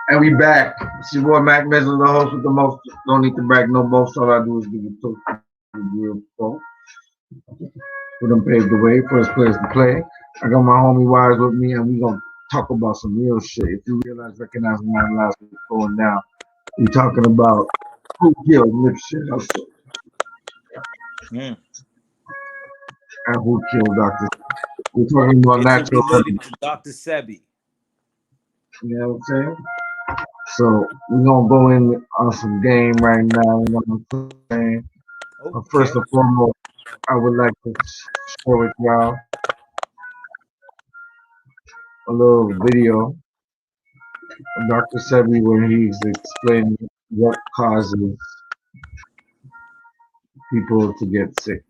And we back. It's your boy Mac Mizzle, the host with the most. Don't need to brag no boast. All I do is give you two real folk who done paved the way for us players to play. I got my homie Wise with me, and we gonna talk about some real shit. If you recognize my last week going down, we talking about who killed Nipsey Hussle Mm. and who killed Dr. We're talking about Is it natural related remedies. to Dr. Sebi? You know what I'm saying? So we're gonna go in on some game right now. You know what I'm saying? But first Okay. and foremost, I would like to share with y'all a little video of Dr. Sebi where he's explaining what causes people to get sick.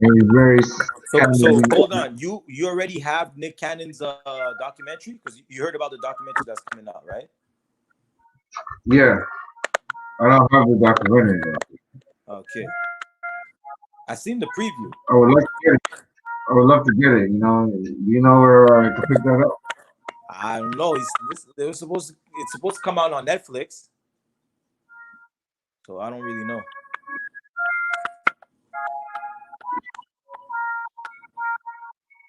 And he's very So candidly, hold on. You already have Nick Cannon's documentary, because you heard about the documentary that's coming out, right? yeah, I don't have the documentary though. Okay. I seen the preview. I would like to get it. I would love to get it. You know where I can pick that up. I don't know. It's supposed to come out on Netflix, so I don't really know.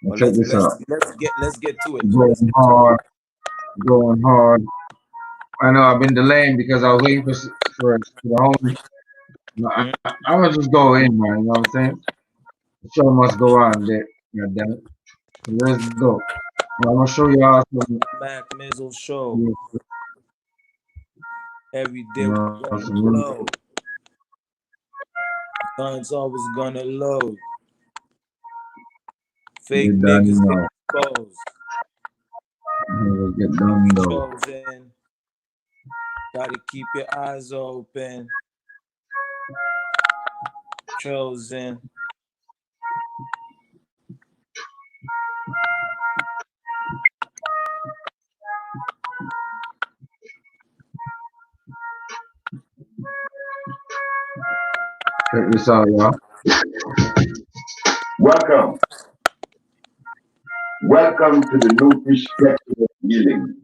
But Check this out. let's get to it though. Let's Going get to it. hard, going hard. I know I've been delaying because I was waiting for the homie. Mm. I'm gonna just go in, man. You know what I'm saying? The show must go on, there. God damn it. So let's go. I'm gonna show y'all some, Mac Mizzle Show. you Every day we gonna some really blow. Guns always gonna load. Fake get done, niggas get exposed. get done though. Chosen. Gotta keep your eyes open. Chosen. Check this out, y'all. Welcome. Welcome to the new perspective of healing.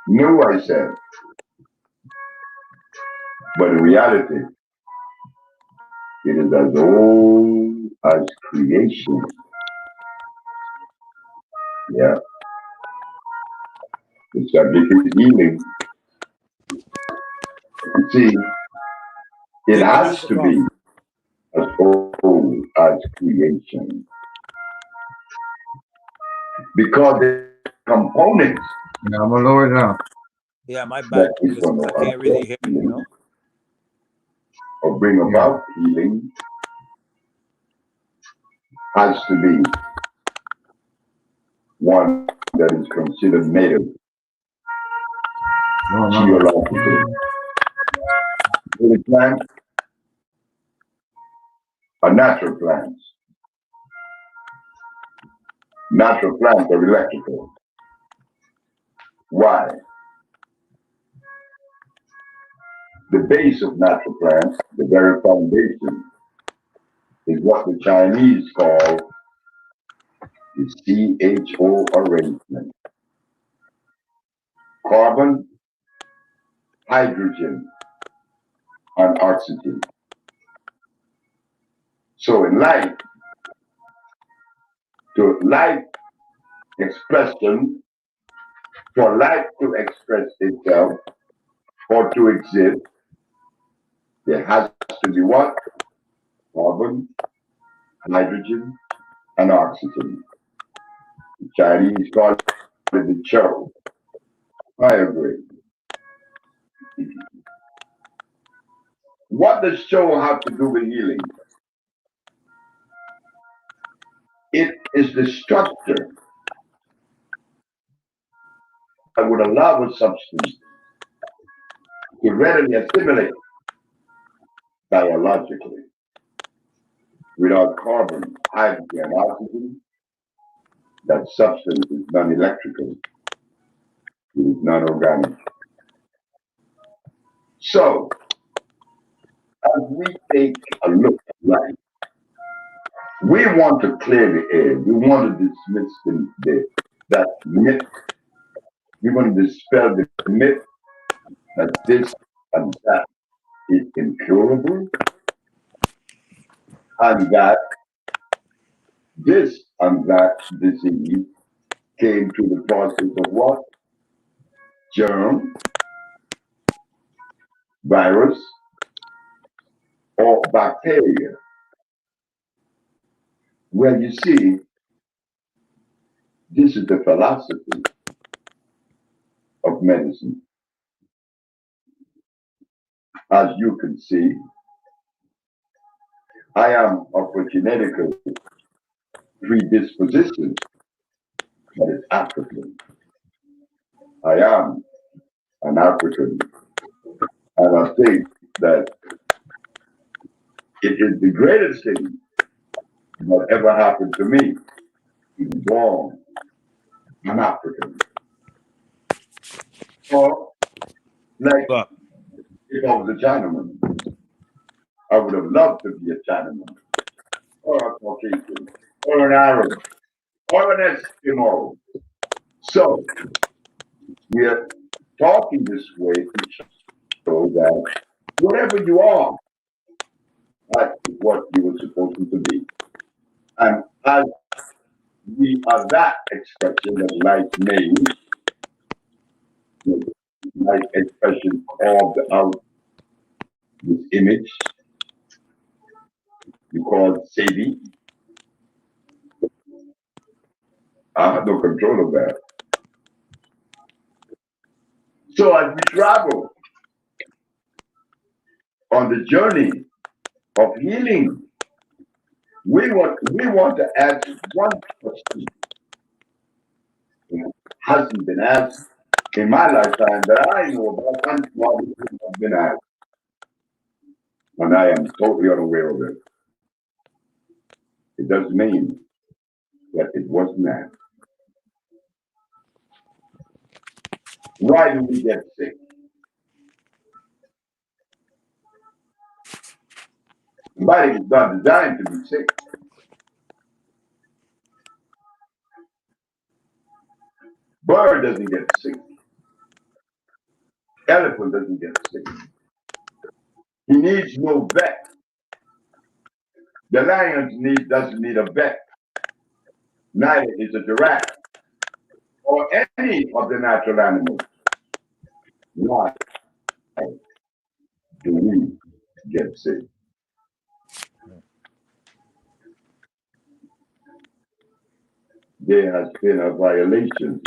New, I said, but in reality, it is as old as creation. Yeah, the subject is healing. You see, it Take the has music to off. be as old as creation because the components Yeah, I'm gonna lower it down. Yeah, my bad, that is because going to I can't really hear you, healing or bring about healing has to be one that is considered native, geological. The plants are natural plants. Natural plants are electrical. Why? The base of natural plants, the very foundation, is what the Chinese call the CHO arrangement. Carbon, hydrogen, and oxygen. So in life, to life expression, for life to express itself or to exist, there has to be what? Carbon, hydrogen, and oxygen. The Chinese call it the CHO. I agree. What does CHO have to do with healing? It is the structure that would allow a substance to readily assimilate biologically. Without carbon, hydrogen, and oxygen, that substance is non-electrical, it is non-organic. So, as we take a look at life, We want to clear the air. We want to dismiss that myth. We want to dispel the myth that this and that is incurable, and that this and that disease came through the process of what? Germ, virus, or bacteria. Well, you see, this is the philosophy of medicine. As you can see, I am of a genetic predisposition that is African. I am an African, and I think that it is the greatest thing that ever happened to me to be born an African. Or, like, But if I was a Chinaman, I would have loved to be a Chinaman, or a Caucasian, or an Arab, or an Eskimo. So, we are talking this way to show that whatever you are, that is what you were supposed to be. And as we are that expression that life made, like expression carved out this image, you call it sebi. I have no control of that. So as we travel on the journey of healing, we want to ask one question that hasn't been asked in my lifetime that I know about, and what has been asked, and I am totally unaware of it. It doesn't mean that it wasn't asked. Why do we get sick? The body is not designed to be sick. Bird doesn't get sick. Elephant doesn't get sick. He needs no vet. The lion doesn't need a vet. Neither is a giraffe or any of the natural animals. Why do we get sick? There has been a violation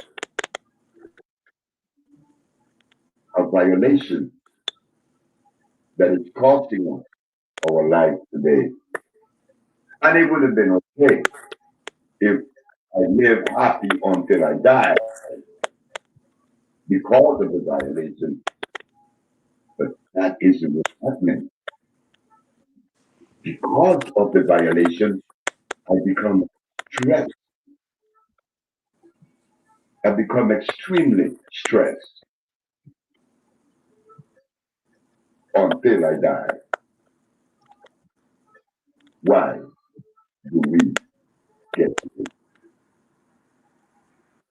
that is costing us our life today. And it would have been okay if I live happy until I die because of the violation. But that isn't what's happening. Because of the violation, I become stressed. I become extremely stressed until I die. Why do we get sick?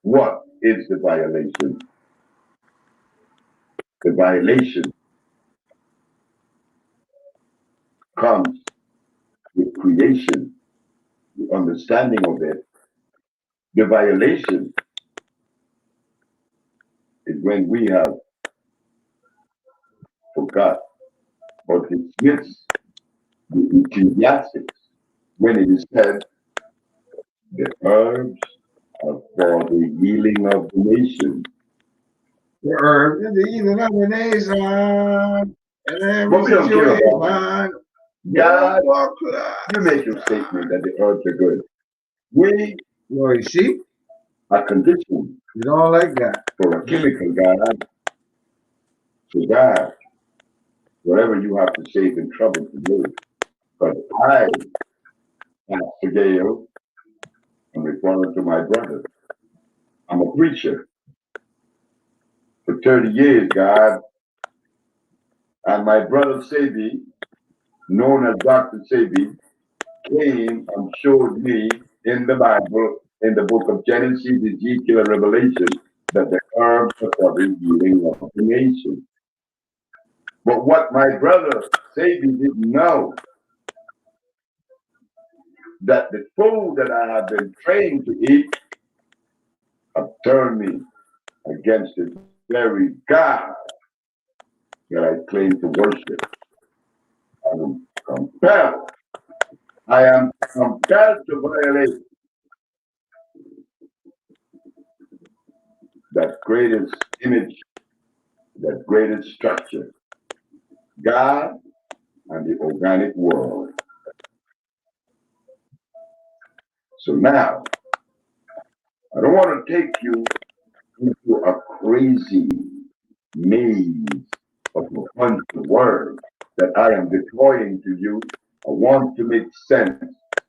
What is the violation? The violation comes with creation, the understanding of it. The violation is when we have forgot or dismissed the ecclesiastics when it is said the herbs are for the healing of the nation. The herb is the healing of the nation. And But we don't care about man. God, you make your statement that the herbs are good. We Well, you see, are conditioned you don't like that. for a chemical God to die. Whatever you have to say is in trouble to do. But I, Pastor Gale, am referring to my brother. I'm a preacher for 30 years, God. And my brother Sebi, known as Dr. Sebi, came and showed me in the Bible, in the book of Genesis, Ezekiel, and Revelation, that the herbs are for the healing of the nation. But what my brother Sebi didn't know, that the food that I have been trained to eat have turned me against the very God that I claim to worship. I am compelled. I am compelled to violate that greatest image, that greatest structure, God and the organic world. So now, I don't want to take you into a crazy maze of a bunch of words that I am deploying to you. I want to make sense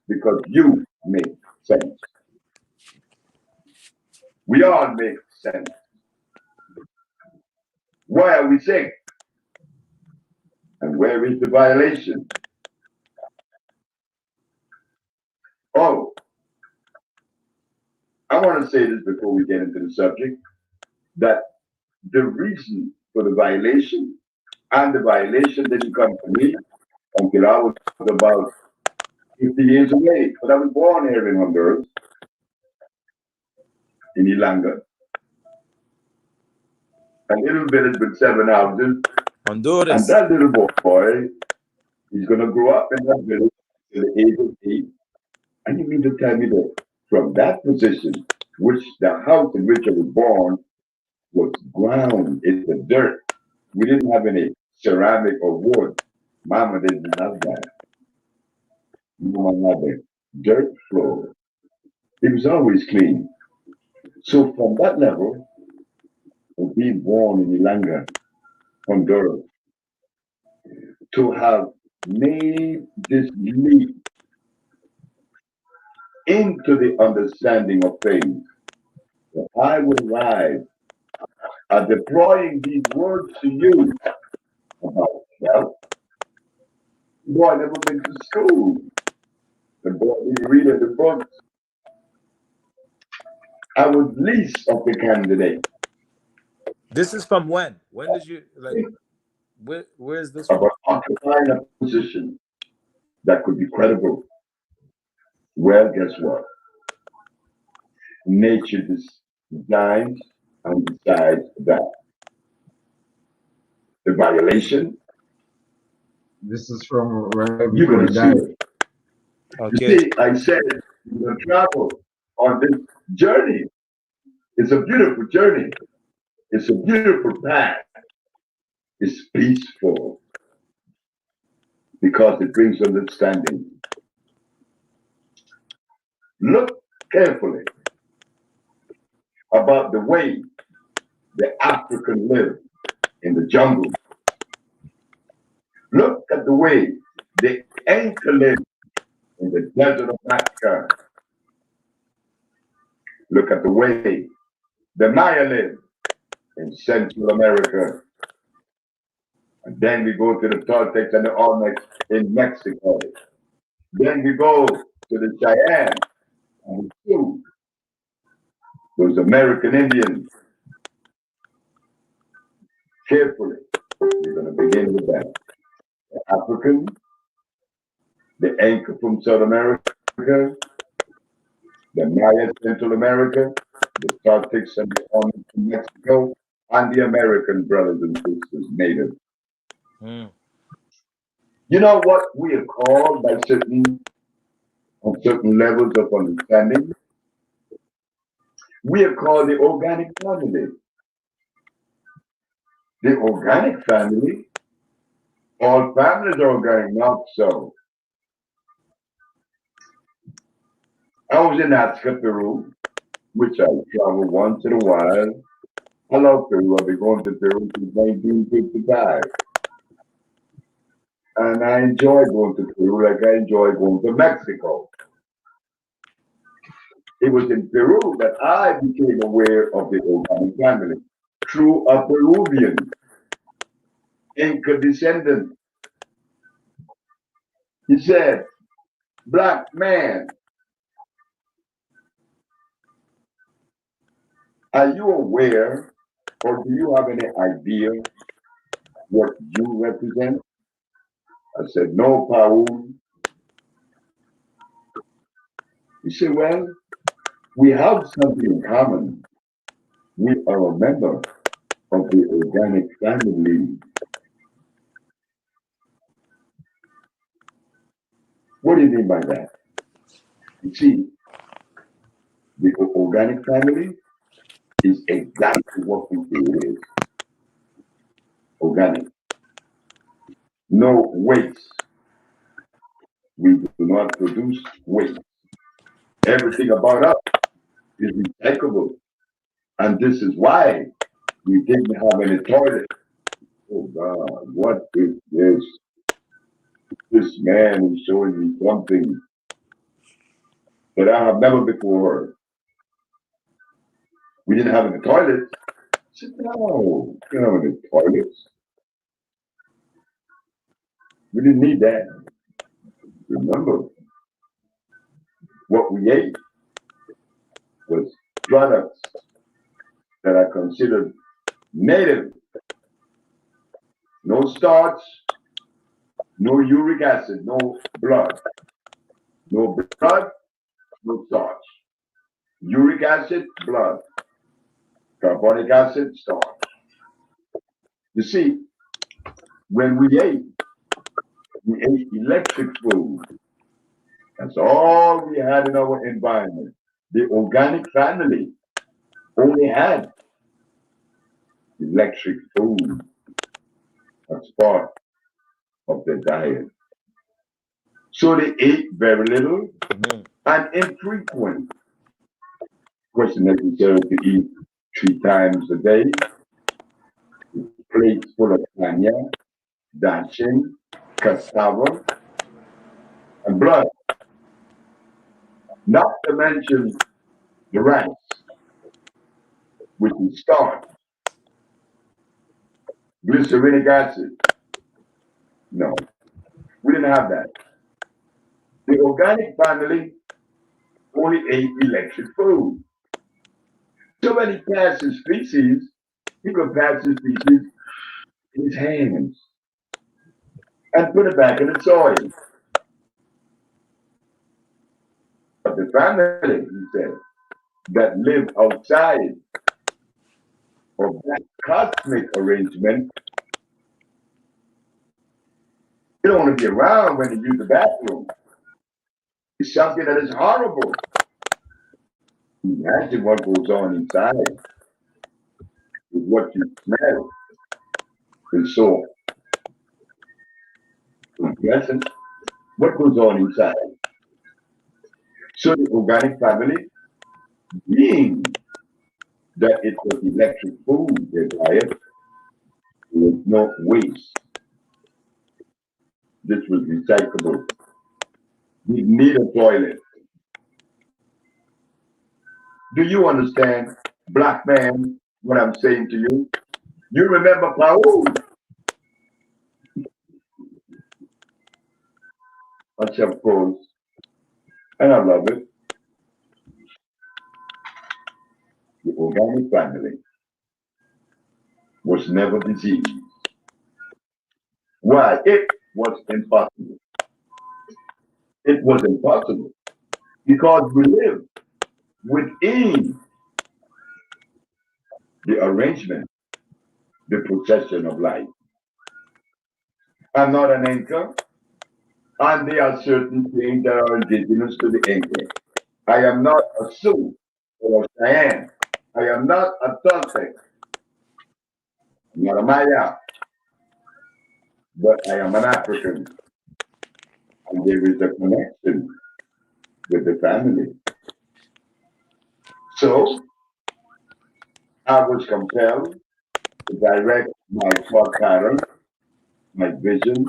because you make sense. We all make sense. Why are we sick? And where is the violation? Oh, I want to say this before we get into the subject, that the reason for the violation, and the violation didn't come to me until I was about 50 years of age. But I was born here in Honduras, in Ilanga. A little village with 7 houses. Honduras. And that little boy, he's going to grow up in that village to the age of 8. And you mean to tell me that from that position, which the house in which I was born was ground, it's the dirt. We didn't have any ceramic or wood. Mama didn't have that. Mama had a dirt floor. It was always clean. So from that level, of being born in Ilanga, Honduras, to have made this leap into the understanding of things, that I will arrive at deploying these words to you about self. Boy, never been to school. The boy didn't read the books. I was least of the candidate. This is from when? When did you like? Where is this from? About occupying a position that could be credible. Well, guess what? Nature designs and decides that. The violation, This is from right you're before going he to died. see it. Okay. You see, I said you're going to travel on this journey. It's a beautiful journey. It's a beautiful path. It's peaceful because it brings understanding. Look carefully about the way the African live in the jungle. Look at the way the Inca live in the desert of Africa. Look at the way the Maya live in Central America. And then we go to the Toltecs and the Olmecs in Mexico. Then we go to the Cheyenne and the Sioux, those American Indians. Carefully, we're going to begin with that. The African, the Inca from South America, the Maya Central America, the Toltecs and the Olmecs from Mexico, and the American brothers and sisters, native. You know what we are called by on certain levels of understanding? We are called the organic family. The organic family, all families are organic, not so. I was in Africa, Peru, which I travel once in a while. I love Peru. I've been going to Peru since 1955. And I enjoy going to Peru like I enjoy going to Mexico. It was in Peru that I became aware of the organic family through a Peruvian Inca descendant. He said, Black man, are you aware or do you have any idea what you represent? I said, no, Paul. He said, well, we have something in common. We are a member of the organic family. What do you mean by that? You see, the organic family is exactly what we say it is. Organic. No waste. We do not produce waste. Everything about us is recyclable. And this is why we didn't have any toilet. Oh God, what is this? This man is showing me something that I have never before heard. We didn't have any toilets. I said, no, we didn't have any toilets. We didn't need that. Remember, what we ate was products that are considered native. No starch, no uric acid, no blood. No blood, no starch. Uric acid, blood. Carbonic acid, starch. You see, when we ate electric food. That's all we had in our environment. The organic family only had electric food as part of their diet. So they ate very little and infrequent. Question necessary to eat 3 times a day. Plates full of tanya, dashing, cassava, and blood. Not to mention the rice, which is starch, glycerinic acid. No, we didn't have that. The organic family only ate electric food. So when he passed his feces, he could pass his feces in his hands and put it back in the soil. But the family, he said, that live outside of that cosmic arrangement, they don't want to be around when they use the bathroom. It's something that is horrible. Imagine what goes on inside with what you smell and so unpleasant. What goes on inside? So the organic family, being that it was electric food, their diet, there was no waste. This was recyclable. We need a toilet. Do you understand, black man, what I'm saying to you? You remember Paul? Much of course, and I love it. The organic family was never diseased. Why? It was impossible. It was impossible because we live within the arrangement, the procession of life. I'm not an Inca, and there are certain things that are indigenous to the Inca. I am not a Sioux or a Cheyenne. I am not a Toltec, not a Maya, but I am an African. And there is a connection with the family. So I was compelled to direct my thought pattern, my vision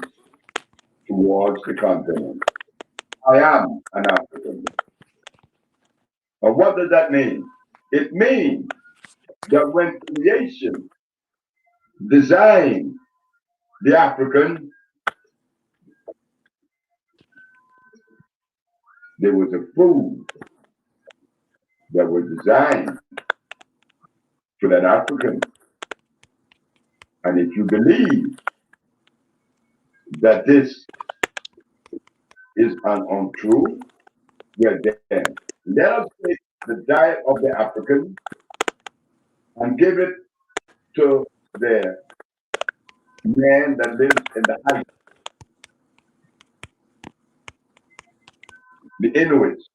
towards the continent. I am an African. But what does that mean? It means that when creation designed the African, there was a food that was designed for that African. And if you believe that this is an untrue, well then, let us take the diet of the African and give it to the man that lives in the heights, the Inuits.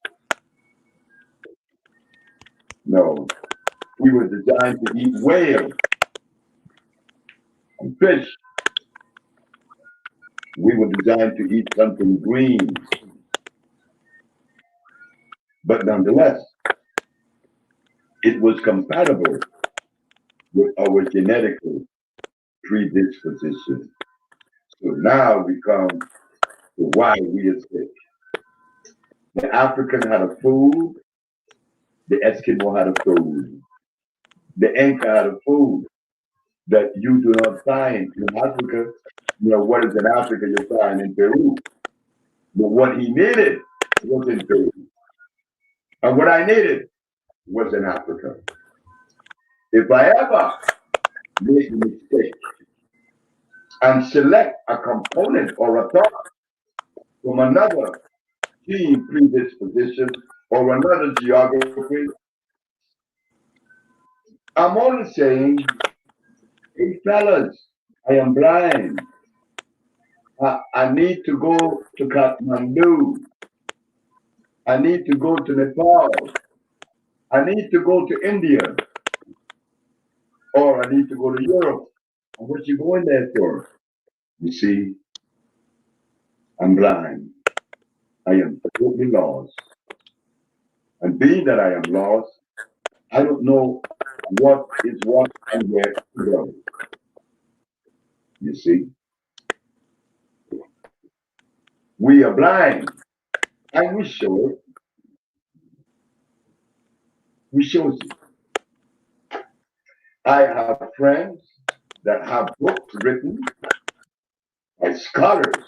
No, we were designed to eat whale and fish. We were designed to eat something green. But nonetheless, it was compatible with our genetical predisposition. So now we come to why we are sick. The African had a food, the Eskimo had a food, the Inca had a food that you do not find in Africa. You know, what is in Africa you find in Peru. But what he needed was in Peru. And what I needed was in Africa. If I ever make a mistake and select a component or a thought from another gene predisposition or another geography, I'm only saying, hey fellas, I am blind. I need to go to Kathmandu. I need to go to Nepal. I need to go to India. Or I need to go to Europe. And what you going there for? You see, I'm blind. I am totally lost. And being that I am lost, I don't know what is what and where to go. You see? We are blind. And we show it. We show it. I have friends that have books written by scholars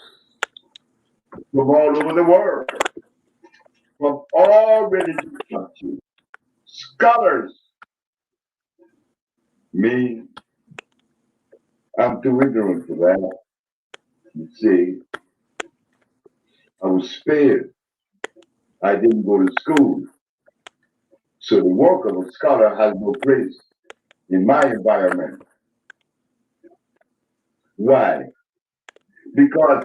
from all over the world, from all religious countries. Scholars. Me, I'm too ignorant for that. You see, I was spared. I didn't go to school. So the work of a scholar has no place in my environment. Why? Because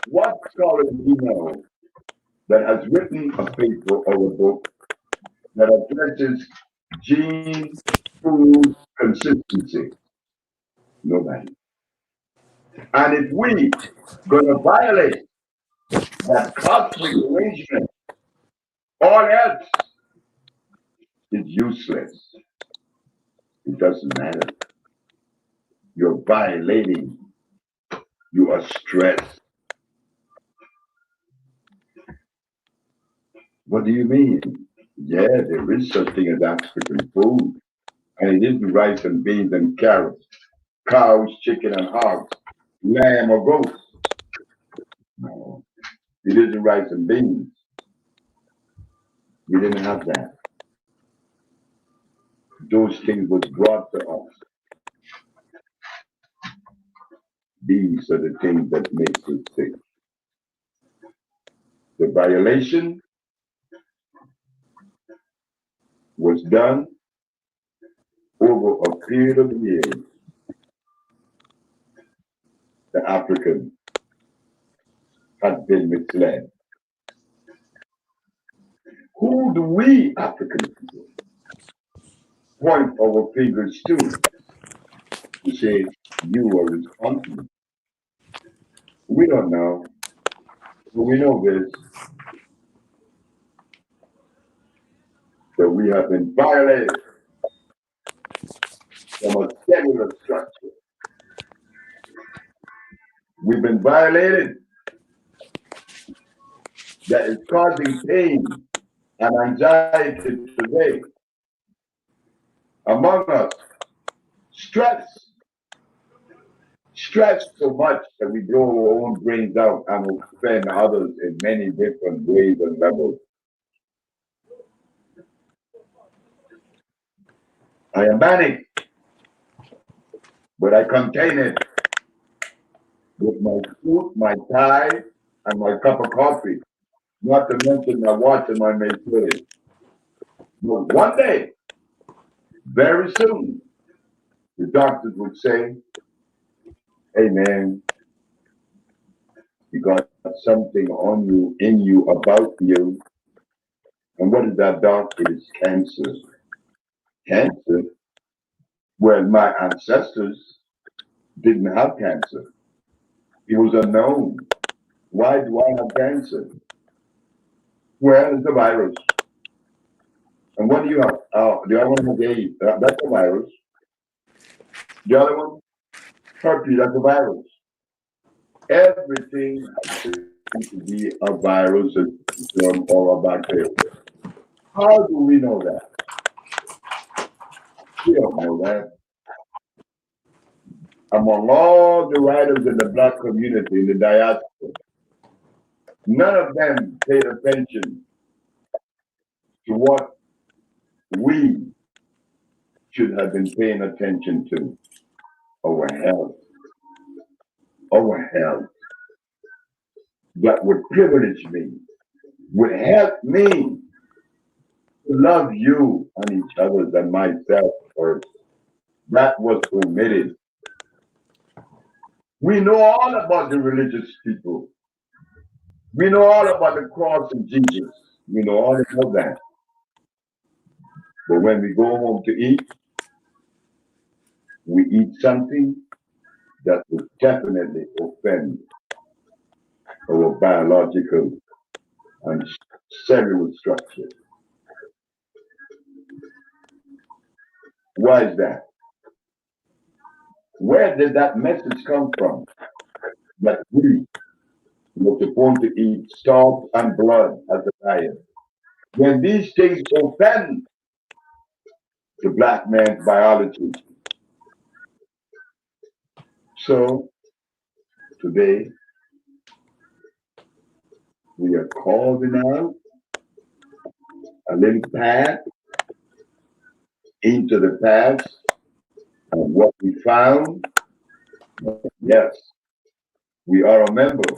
what scholar do you know that has written a paper or a book that addresses gene food consistency? Nobody. And if we gonna violate that cosmic arrangement, all else is useless. It doesn't matter. You're violating. You are stressed. What do you mean? Yeah, there is such thing as African food. And it isn't rice and beans and carrots, cows, chicken and hogs, lamb or goats. No, it isn't rice and beans. We didn't have that. Those things was brought to us. These are the things that make us sick. The violation was done over a period of years. The African had been misled. Who do we Africans point our fingers to? To say, you are responsible. We don't know. But we know this, that we have been violated from a cellular structure. We've been violated that is causing pain and anxiety today among us. Stress. Stress so much that we blow our own brains out and offend others in many different ways and levels. I am manic, but I contain it with my suit, my tie, and my cup of coffee. Not to mention my watch and my Mercedes. But one day, very soon, the doctors would say, "Hey man, you got something on you, in you, about you." And what is that, doc? It is cancer. Cancer? Well, my ancestors didn't have cancer. It was unknown. Why do I have cancer? Well, it's a virus. And what do you have? Oh, the other one was AIDS. That's a virus. The other one, herpes. That's a virus. Everything happens to be a virus, a germ, or a bacteria. How do we know that? We don't know that. Among all the writers in the black community, in the diaspora, none of them paid attention to what we should have been paying attention to: our health. Our health. That would privilege me, would help me to love you and each other than myself first. That was omitted. We know all about the religious people. We know all about the cross of Jesus. We know all about that. But when we go home to eat, we eat something that will definitely offend our biological and cellular structure. Why is that? Where did that message come from? That we were supposed to eat salt and blood as a diet. When these things offend the black man's biology. So today we are calling out a little path into the past and what we found. Yes, we are a member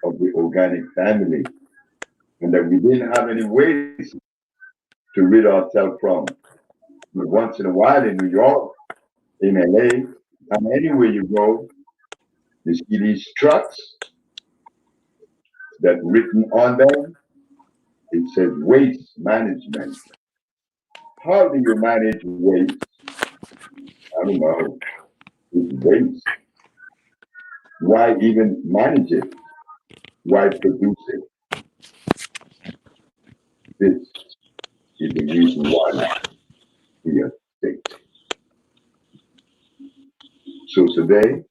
of the organic family and that we didn't have any ways to rid ourselves from. But once in a while in New York, in LA, and anywhere you go, you see these trucks that written on them, it says waste management. How do you manage waste? I don't know. It's waste. Why even manage it? Why produce it? This is the reason why we are sick. So today,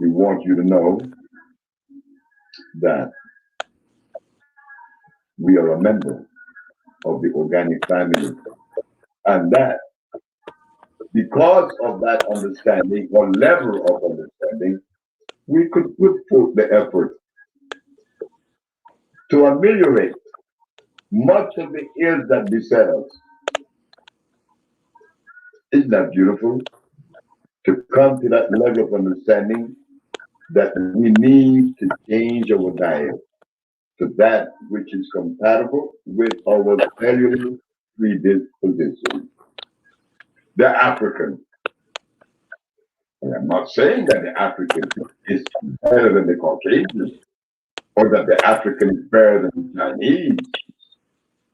we want you to know that we are a member of the organic family. And that because of that understanding or level of understanding, we could put forth the effort to ameliorate much of the ills that beset us. Isn't that beautiful? To come to that level of understanding that we need to change our diet to that which is compatible with our cellular predisposition. The African. And I'm not saying that the African is better than the Caucasian or that the African is better than the Chinese.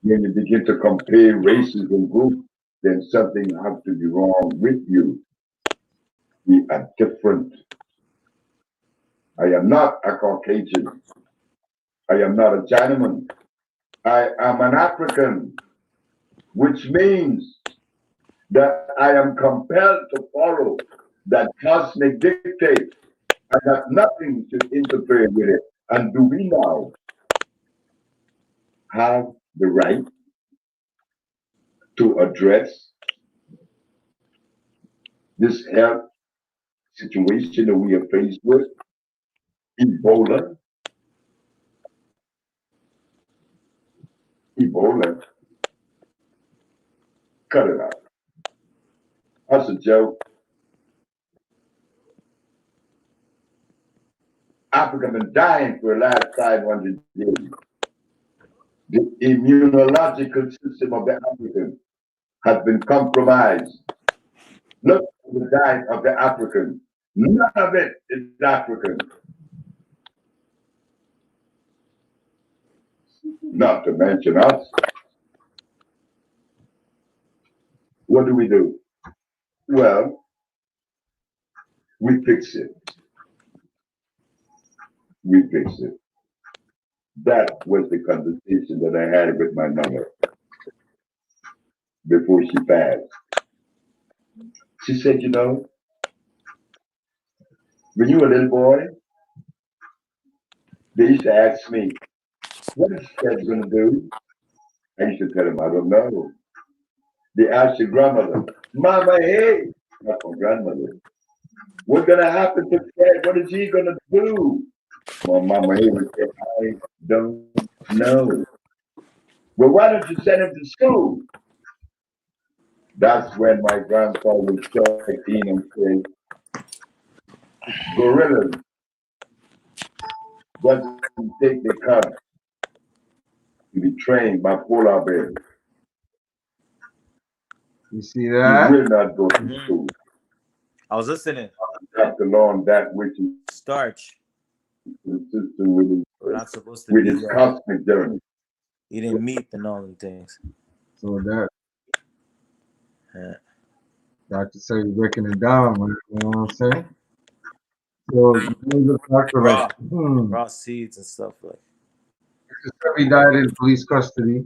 When you begin to compare races and groups, then something has to be wrong with you. We are different. I am not a Caucasian. I am not a Chinaman. I am an African, which means that I am compelled to follow that cosmic dictate. I have nothing to interfere with it. And do we now have the right to address this health situation that we are faced with? Ebola. Ebola Cut it out. That's a joke. Africa been dying for the last 500 years. The immunological system of the African has been compromised. Look at the diet of the African. None of it is African. Not to mention us. What do? Well, we fix it. We fix it. That was the conversation that I had with my mother before she passed. She said, you know, when you were a little boy, they used to ask me, what is Ted going to do? I used to tell them, I don't know. They asked your grandmother, Mama, hey, that's my grandmother. What's going to happen to Ted? What is he going to do? My mama, hey would say, I don't know. Well, why don't you send him to school? That's when my grandpa would start in and say, gorillas doesn't take the cubs to be trained by polar bears. You see You that? will not go to school. I was listening. You have to learn that which is Starch. consistent with We're not supposed to with be his cosmic journey. eating meat and all them things. So that Yeah. Dr. said he's breaking it down, man. You know what I'm saying? So the doctor Raw. like, Raw seeds and stuff like. he died in police custody.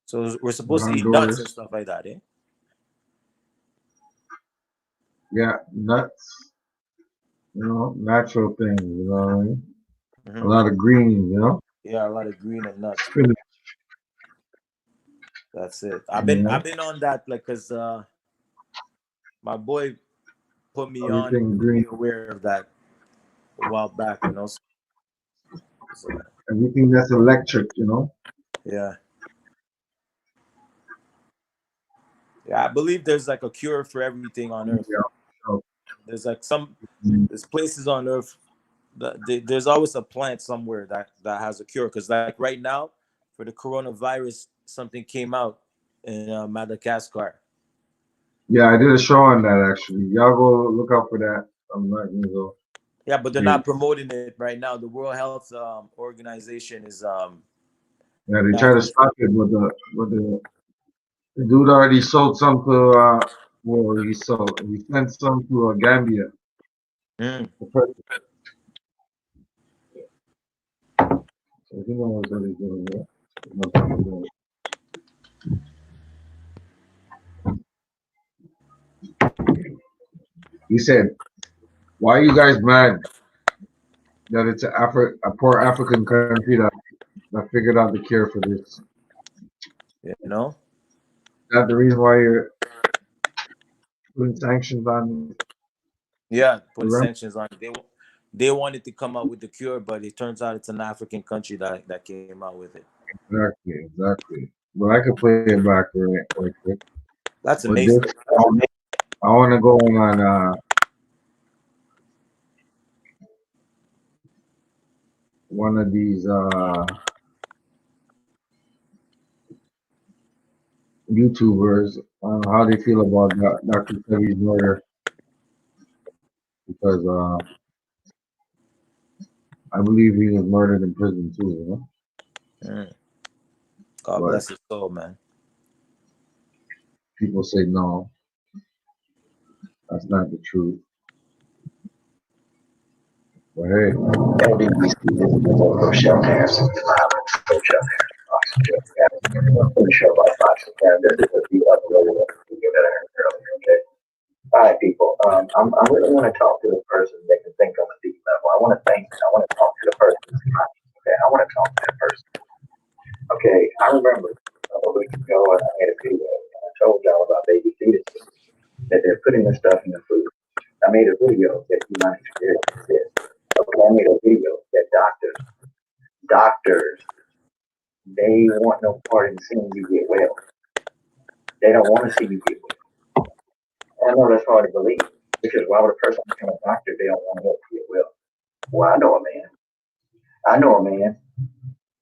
So we're supposed to eat nuts and stuff like that, eh? Yeah, nuts. You know, natural things, you know what I mean? Mm-hmm. A lot of green, you know? Yeah, a lot of green and nuts. Spinach. That's it. I've been on that like cause my boy put me on and made me aware of that a while back, you know. So, everything that's electric, you know? Yeah. Yeah, I believe there's like a cure for everything on earth. Yeah. Oh. There's like there's places on earth that there's always a plant somewhere that has a cure. Because like right now, for the coronavirus, something came out in Madagascar. Yeah, I did a show on that actually. Y'all go look out for that. I'm not gonna go. Yeah, but they're not promoting it right now. The World Health Organization is yeah, they try to stop it, but the dude already sold some to well, he sent some to Gambia. So he knows what he's doing. He said, "Why are you guys mad that it's a poor African country that figured out the cure for this? You know, Is that the reason why you're putting sanctions on?" Yeah, putting sanctions on it. They wanted to come out with the cure, but it turns out it's an African country that came out with it. Exactly. But I could play it back right quick. That's amazing. I want to go on one of these YouTubers on how they feel about Dr. Sebi's murder, because I believe he was murdered in prison too, you know? God bless his soul, man. People say no, that's not the truth. But hey, all right, people. I really want to talk to the person that can think on a deep level. I want to talk to the person. Okay, I want to talk to that person. Okay, I remember a couple of weeks ago, I made a video, and I told y'all about baby fetuses, that they're putting this stuff in the food. I made a video that you might experience this. Okay, I made a video that doctors They want no part in seeing you get well. They don't want to see you get well. And I know that's hard to believe because why would a person become a doctor if they don't want to help you get well? Well, I know a man. I know a man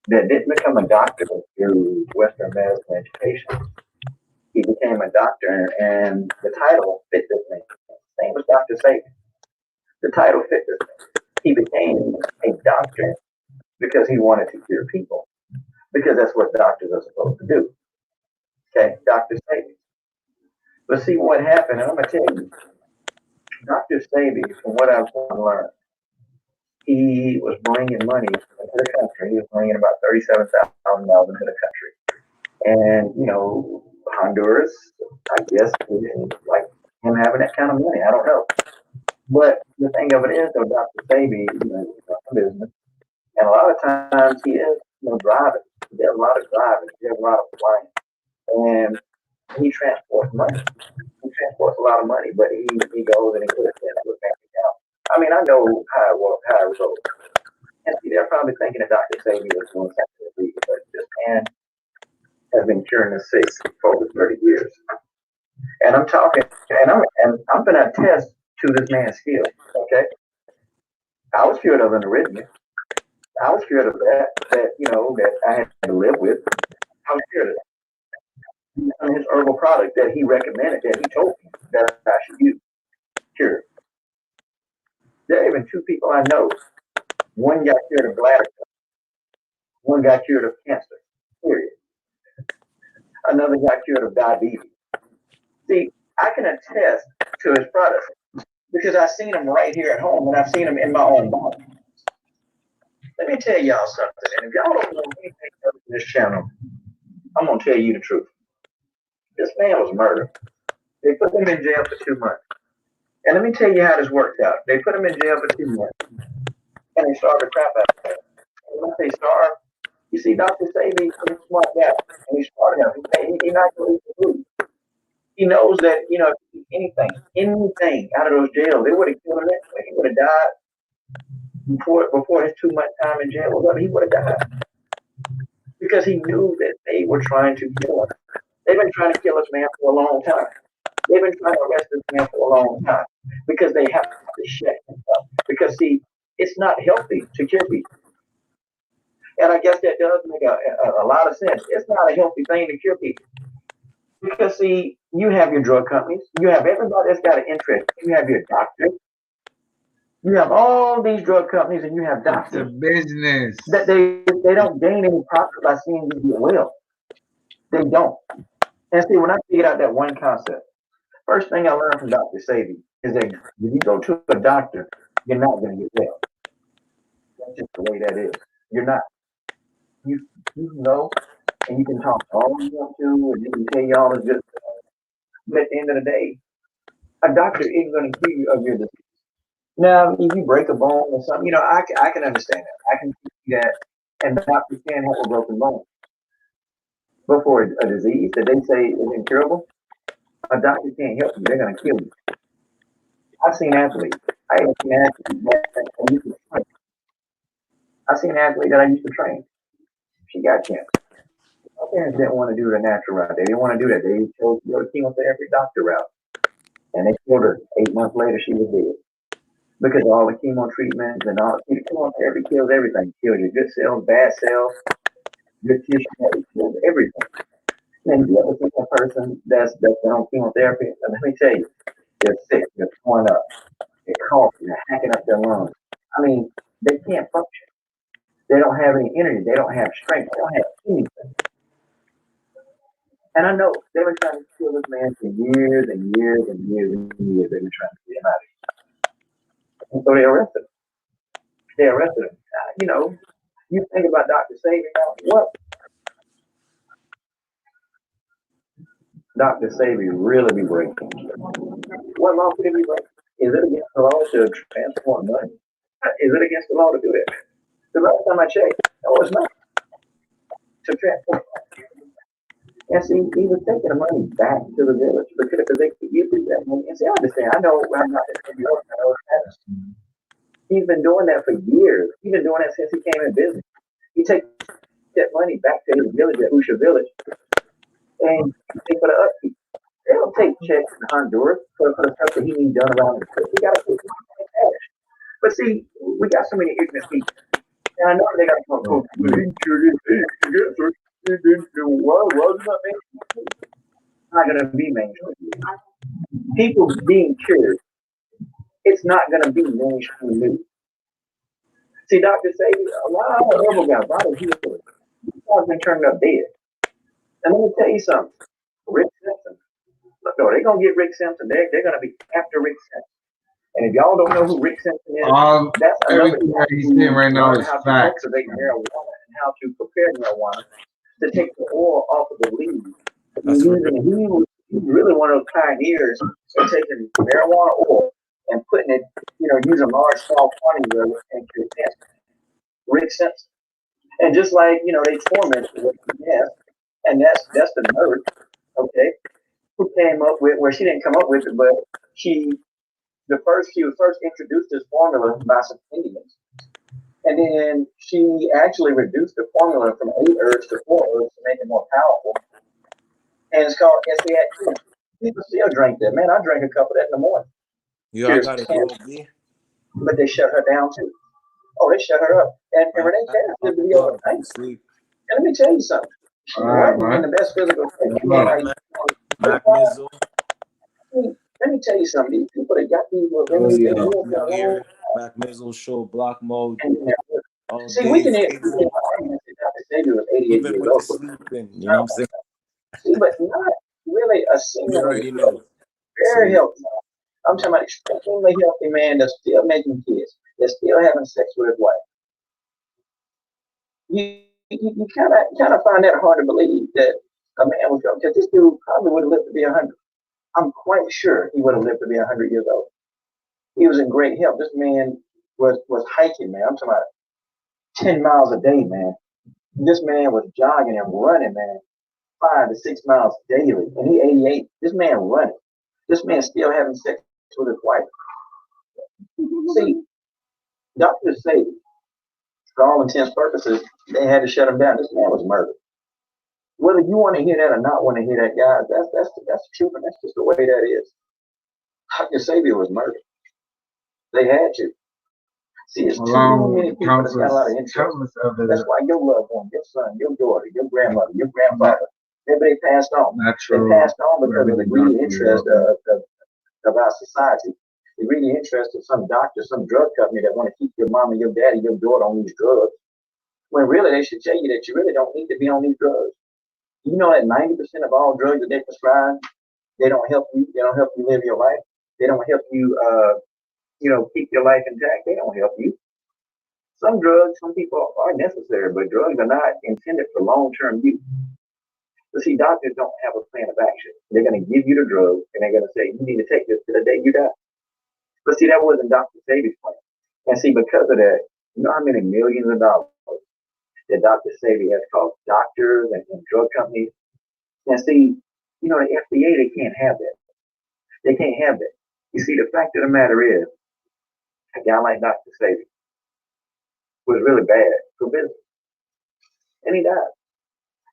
that didn't become a doctor through Western medicine education. He became a doctor, and the title fit this man. His name was Dr. Sebi. The title fit this man. He became a doctor because he wanted to cure people, because that's what doctors are supposed to do. Okay, Dr. Sebi. But see what happened, and I'm going to tell you, Dr. Sebi, from what I've learned, he was bringing money into the country. He was bringing about $37,000 into the country. And, you know, Honduras, I guess, didn't like him having that kind of money. I don't know. But the thing of it is, though, Dr. Sebi, you know, he's got some business. And a lot of times he is, you know, driving. He does a lot of driving. He does a lot of flying. And he transports money. He transports a lot of money, but he goes and he puts it in a bank account. I mean, I know how it goes. And see, they're probably thinking that Dr. Sebi is doing something illegal, but this man has been curing the sick for over 30 years. And I'm talking, and I'm gonna attest to this man's skill. Okay, I was cured of an arrhythmia. I was cured of that you know that I had to live with. I was cured of that. And his herbal product that he recommended, that he told me that I should use, cured. There are even two people I know. One got cured of bladder cancer. One got cured of cancer. Period. Another got cured of diabetes. See, I can attest to his products because I've seen them right here at home and I've seen them in my own body. Let me tell y'all something, and if y'all don't know anything else in this channel, I'm gonna tell you the truth. This man was murdered. They put him in jail for 2 months. And let me tell you how this worked out. They put him in jail for 2 months, and they starved the crap out of him. And when they starved, you see, Dr. Sebi is a smart guy, and he started him. He's not gonna eat the food. He knows that, you know, if he eat anything out of those jails, they would have killed him anyway. He would have died before his 2 month time in jail was up. He would have died because he knew that they were trying to kill him. They've been trying to kill this man for a long time. They've been trying to arrest this man for a long time because they have to shut him up. Because see, it's not healthy to cure people. And I guess that does make a lot of sense. It's not a healthy thing to cure people. Because see, you have your drug companies, you have everybody that's got an interest. You have your doctors, you have all these drug companies, and you have doctors. It's a business. That they don't gain any profit by seeing you get well. They don't. And see, when I figured out that one concept, first thing I learned from Dr. Sebi is that if you go to a doctor, you're not going to get well. That's just the way that is. You're not. You know, and you can talk all you want to, and you can tell you all the good stuff. But at the end of the day, a doctor isn't going to cure you of your disease. Now, if you break a bone or something, you know, I can understand that. I can see that, and doctors can help a broken bone. But for a disease that they say is incurable, a doctor can't help you. They're going to kill you. I've seen athletes. I have seen athletes that I used to train. I've seen an athlete that I used to train. She got cancer. My parents didn't want to do the natural route. They didn't want to do that. They chose to go to chemotherapy doctor route. And they killed her. 8 months later, she was dead. Because of all the chemo treatments and all the chemotherapy kills everything. It kills your good cells, bad cells, good tissue, it kills everything. And you ever see a person that's been on chemotherapy, and let me tell you, they're sick, they're throwing up, they're coughing, they're hacking up their lungs. I mean, they can't function. They don't have any energy, they don't have strength, they don't have anything. And I know they've been trying to kill this man for years and years and years and years. They've been trying to get him out of here. And so they arrested him. They arrested him. You know, you think about Dr. Sebi now, what Dr. Sebi really be breaking? What law could he be breaking? Is it against the law to transport money? Is it against the law to do that? The last time I checked, no, it's not. To transport money. And see, he was taking the money back to the village because they could use that money. And see, I understand. I know I'm not in New York. I know it's He's been doing that for years. He's been doing that since he came in business. He takes that money back to his village at Usha Village and pay for the upkeep. They don't take checks in Honduras for the stuff that he needs done around the trip. We got to put money in cash. But see, we got so many ignorant people. And I know they got to come up with it. It's not going to be mainstream. People being cured, it's not going to be mainstream news. See, doctors say a lot of herbal guys, a lot of healers, have been turning up dead. And let me tell you something. Rick Simpson. Look, no, they're going to get Rick Simpson. They're going to be after Rick Simpson. And if y'all don't know who Rick Simpson is, that's another everything that he's saying right now is how to facts. cultivate marijuana and how to prepare marijuana to take the oil off of the leaves. He's really one of those pioneers of taking marijuana oil and putting it, using large small quantities of it into the test. Rick Simpson. And just like, they tormented with yes, and that's the nerd, okay, who came up with, well, she didn't come up with it, but she was first introduced this formula by some Indians. And then she actually reduced the formula from 8 herbs to 4 herbs to make it more powerful. And it's called SAT. People still drink that. Man, I drank a cup of that in the morning. Yeah, I got it, bro. But they shut her down too. Oh, they shut her up. And Renee Cass did the video on the sleep. And let me tell you something. She's in the best physical shape. Mac Mizzle. Let me tell you something. These people that got these here, Mac Mizzle show block mode. See, we can Sebi was 88 even years with old. the sleeping, you know what I'm saying? See, but not really a single. You already know. Very healthy. I'm talking about extremely healthy man that's still making kids, that's still having sex with his wife. You kind of find that hard to believe that a man would go, because this dude probably would have lived to be 100. I'm quite sure he would have lived to be 100 years old. He was in great health. This man was hiking, man. I'm talking about 10 miles a day, man. This man was jogging and running, man, 5 to 6 miles daily. And he 88. This man running. This man still having sex with his wife. See, doctors say, for all intents and purposes, they had to shut him down. This man was murdered. Whether you want to hear that or not want to hear that, guys, that's the truth, and that's just the way that is. Dr. Sebi was murdered. They had to. See, it's too many people that's got a lot of interest. That's why your loved one, your son, your daughter, your grandmother, your grandfather, they passed on. They passed on because of the greedy interest of our society. The greedy interest of some doctor, some drug company that want to keep your mom and your daddy, your daughter on these drugs. When really they should tell you that you really don't need to be on these drugs. You know that 90% of all drugs that they prescribe, they don't help you. They don't help you live your life. They don't help you, keep your life intact. They don't help you. Some drugs, some people are necessary, but drugs are not intended for long-term use. But see, doctors don't have a plan of action. They're going to give you the drug, and they're going to say, you need to take this to the day you die. But see, that wasn't Dr. Sebi's plan. And see, because of that, you know how many millions of dollars that Dr. Sebi has cost doctors and drug companies? And see, the FDA, they can't have that. They can't have that. You see, the fact of the matter is, a guy like Dr. Sebi was really bad for business. And he died.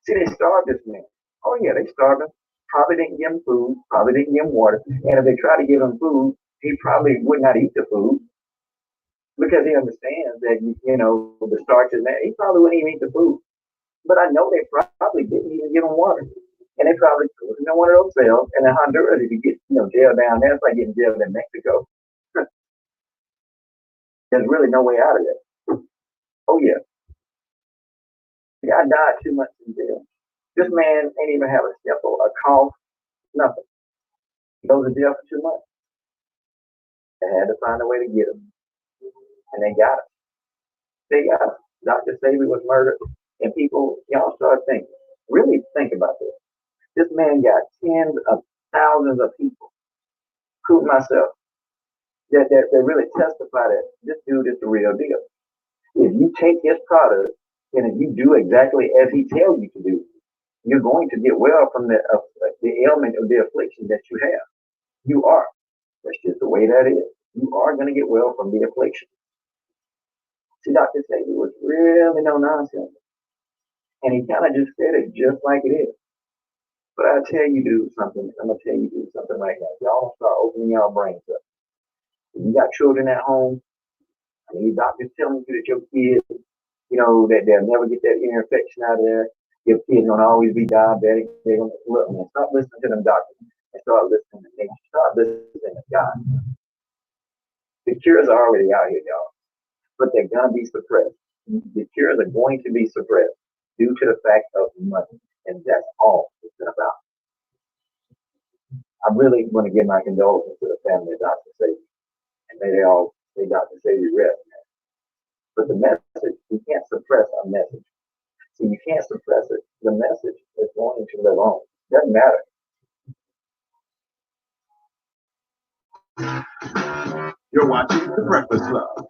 See, they starved this man. Oh, yeah, they starved him. Probably didn't give him food, probably didn't give him water. And if they tried to give him food, he probably would not eat the food because he understands that, the starch is there. He probably wouldn't even eat the food. But I know they probably didn't even give him water. And they probably put him in one of those cells. And in Honduras, if you get, jailed down there, it's like getting jailed in Mexico. There's really no way out of it. Oh, yeah. The guy died 2 months in jail. This man ain't even have a sniffle, a cough, nothing. He goes to jail for 2 months. They had to find a way to get him. And they got him. They got him. Dr. Sebi was murdered. And people, y'all start thinking, really think about this. This man got tens of thousands of people, including myself, that really testify that this dude is the real deal. If you take his product and if you do exactly as he tells you to do, you're going to get well from the ailment of the affliction that you have. You are. That's just the way that is. You are going to get well from the affliction. See, Dr. Sebi was really no nonsense. And he kind of just said it just like it is. But I tell you, do something. I'm gonna tell you, do something right now. Y'all start opening y'all brains up. If you got children at home, and your doctor's telling you that your kids, that they'll never get that ear infection out of there. Your kids gonna always be diabetic. They're gonna look, man. Stop listening to them doctors and start listening to nature. Start listening to God. The cures are already out here, y'all, but they're gonna be suppressed. The cures are going to be suppressed due to the fact of money, and that's all it's about. I really want to give my condolences to the family of Dr. Sebi, and may they all say Dr. Sebi rest. But the message, you can't suppress a message. So you can't suppress it. The message is going to live on. Doesn't matter. You're watching The Breakfast Club.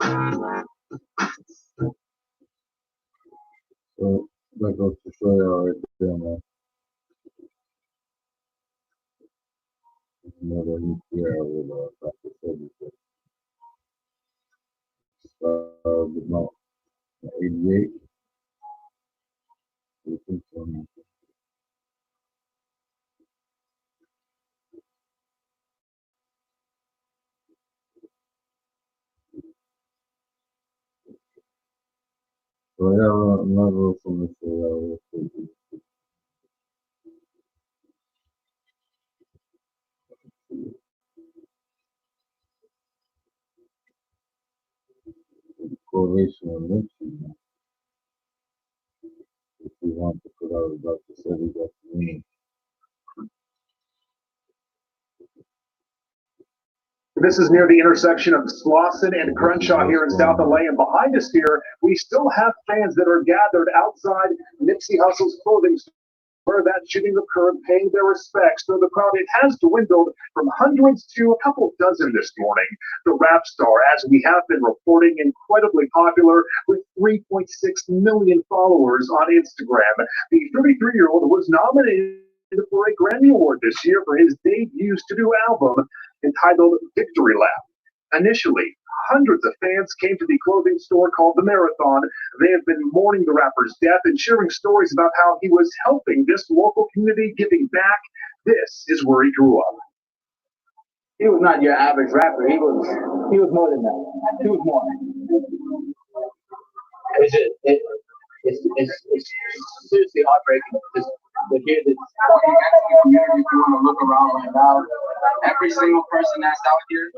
So that goes to show y'all right there, man. Another UPR with Dr. Sebi. With no 88. So yeah, another from the correlation of nipsey. If we want to put out about the city, that's the meaning. This is near the intersection of Slauson and Crenshaw here in South LA, and behind us here, we still have fans that are gathered outside Nipsey Hussle's clothing store where that shooting occurred, paying their respects. So the crowd, it has dwindled from hundreds to a couple dozen this morning. The rap star, as we have been reporting, incredibly popular with 3.6 million followers on Instagram. The 33-year-old was nominated for a Grammy Award this year for his debut studio album entitled Victory Lap. Initially, hundreds of fans came to the clothing store called The Marathon. They have been mourning the rapper's death and sharing stories about how he was helping this local community, giving back. This is where he grew up. He was not your average rapper. He was more than that. He was more. It's seriously heartbreaking to hear this. Community, if you want to look around right now, every single person that's out here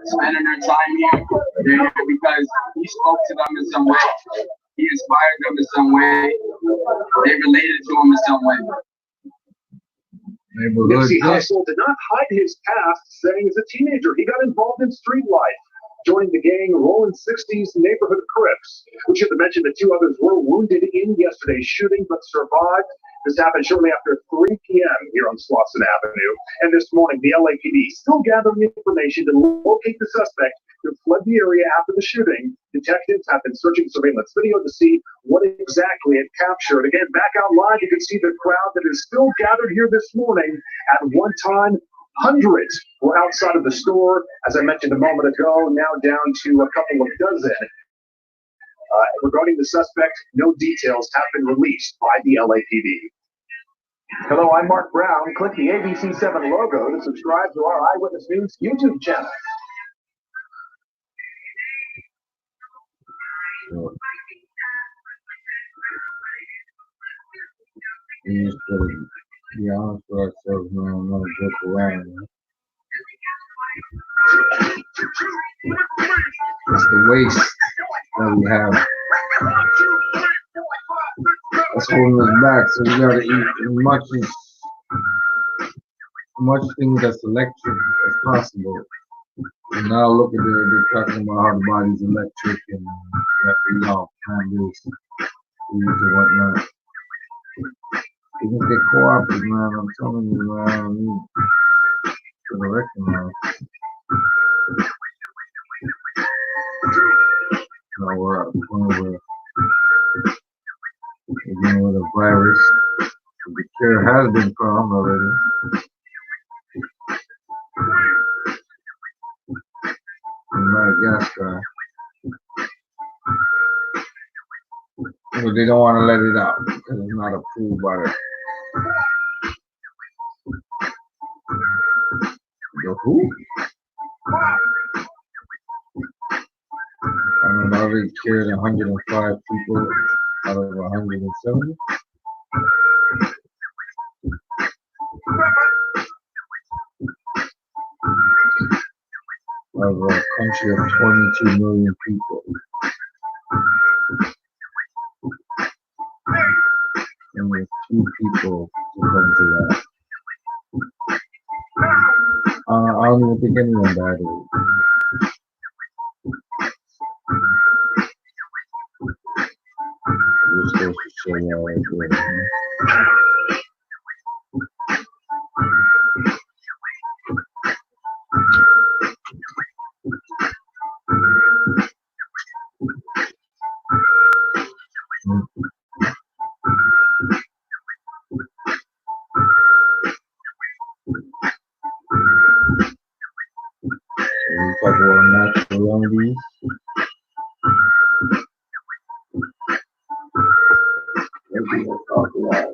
spending their time here, they're here because he spoke to them in some way. He inspired them in some way. They related to him in some way. Nipsey Hussle did not hide his past, saying as a teenager he got involved in street life, joining the gang Rolling 60s neighborhood Crips. We should have mentioned that two others were wounded in yesterday's shooting but survived. This happened shortly after 3 p.m. here on Slauson Avenue. And this morning, the LAPD still gathering information to locate the suspect who fled the area after the shooting. Detectives have been searching surveillance video to see what exactly it captured. Again, back out live, you can see the crowd that is still gathered here this morning. At one time, hundreds were outside of the store, as I mentioned a moment ago, now down to a couple of dozen. Regarding the suspect, no details have been released by the LAPD. Hello, I'm Mark Brown. Click the ABC7 logo to subscribe to our Eyewitness News YouTube channel. We just gotta be honest with ourselves, man. Not joke around, man. It's the waste that we have. That's holding us back. So we gotta eat as much things that's electric as possible. And now look at they're talking about how the body's electric and you have to eat all candles, foods and whatnot. Even if they co-opted, man, I'm telling you, man, you should recognize. Now we're at the point where we're dealing with a virus. The cure has been found already. In Madagascar. And So they don't want to let it out because it's not approved by the who? I don't know, they killed 105 people out of 170. Of a country of 22 million people. And there's 2 people to come to that. I don't even think anyone died. You're supposed to show y'all right there. We talk about natural remedies. We'll talk about it.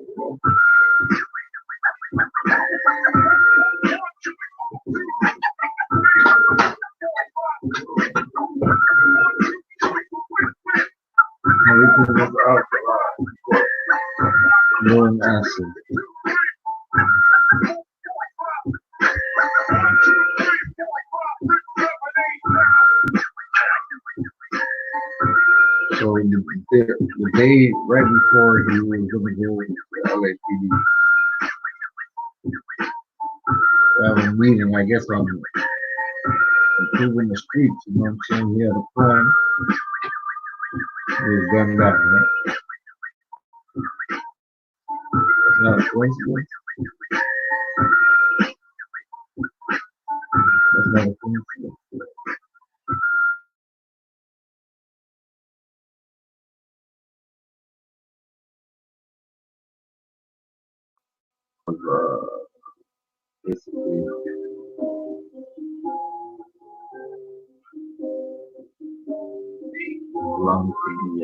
Everything was alkaline. Urine acid. So the day right before he was going to go with the LAPD, have a meeting, I guess, on improving the streets. You know what I'm saying? He had a plan. He was gunned down, right? It's not a coincidence. That's not a coincidence. Basically, belong to the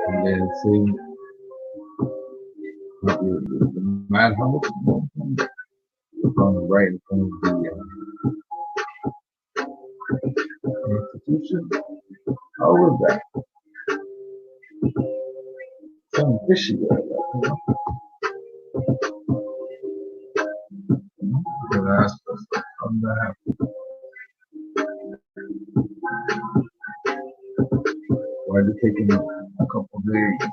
and then see the madhouse from right in front of the institution. How was that? Something fishy there, you know? Gonna ask us from that. Why are they taking a couple days?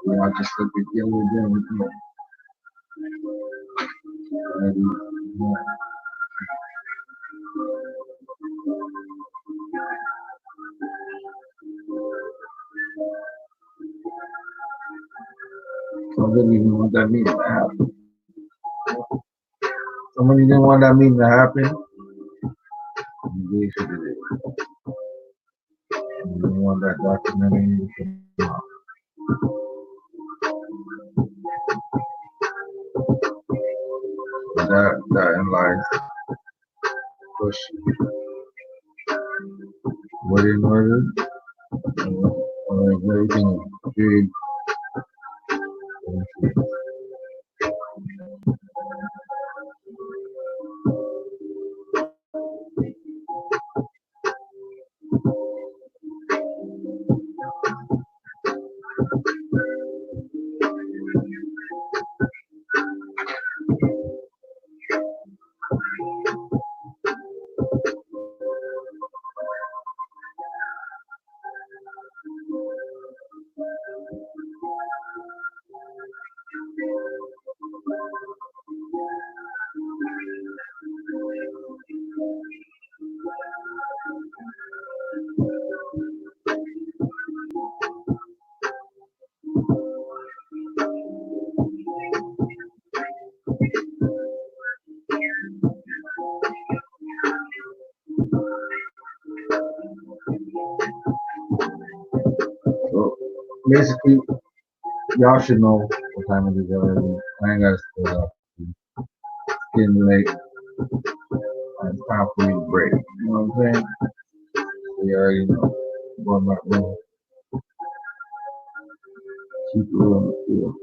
But I just look at the other day with me. Somebody didn't want that meeting to happen. Somebody didn't want that meeting to happen. They should have did. They didn't want that documentary to come out. That in life, push what they murdered, everything big. So basically, y'all should know What time it is already? I ain't gotta stay up. It's getting late. And it's time for me to break. You know what I'm saying? We already know. Going back room. Keep it on the field.